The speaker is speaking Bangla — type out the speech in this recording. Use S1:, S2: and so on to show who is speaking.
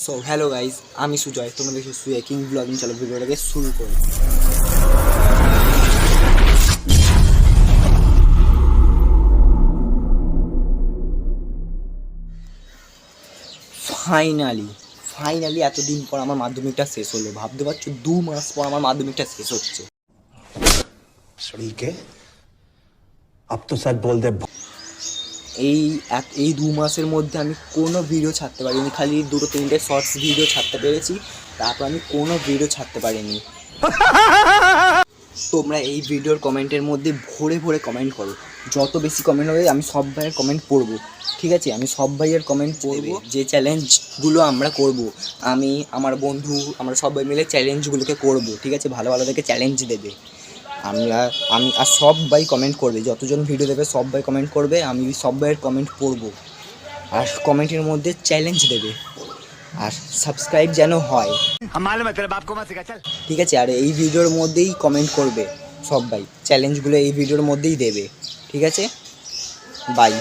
S1: সো হ্যালো গাইজ, আমি সুজয়, তোমরা দেখছো সুজয় কিং ব্লগিং। চলো ভিডিওটাকে শুরু করি। ফাইনালি এতদিন পর আমার মাধ্যমিকটা শেষ হলো। ভাবতে পারছো 2 মাস পর আমার মাধ্যমিকটা শেষ হচ্ছে।
S2: अब तो सच बोल दे।
S1: এই 2 মাসের মধ্যে আমি কোনো ভিডিও ছাড়তে পারিনি, খালি 2-3টে শর্টস ভিডিও ছাড়তে পেরেছি। তারপর আমি কোনো ভিডিও ছাড়তে পারিনি। তোমরা এই ভিডিওর কমেন্টের মধ্যে ভরে ভরে কমেন্ট করো, যত বেশি কমেন্ট হবে আমি সব ভাইয়ের কমেন্ট পড়বো। ঠিক আছে, আমি সব ভাইয়ের কমেন্ট পড়বো। যে চ্যালেঞ্জগুলো আমরা করব, আমি আমার বন্ধু আমরা সবাই মিলে চ্যালেঞ্জগুলোকে করব। ঠিক আছে, ভালো ভালো দেখে চ্যালেঞ্জ দেবে। আমি আর সব ভাই কমেন্ট করবে, যতজন ভিডিও দেবে সব ভাই কমেন্ট করবে, আমি সব ভাইয়ের কমেন্ট পড়বো আর কমেন্টের মধ্যে চ্যালেঞ্জ দেবে। আর সাবস্ক্রাইব যেন হয়, ঠিক আছে। আর এই ভিডিওর মধ্যেই কমেন্ট করবে সবাই, চ্যালেঞ্জগুলো এই ভিডিওর মধ্যেই দেবে। ঠিক আছে, বাই।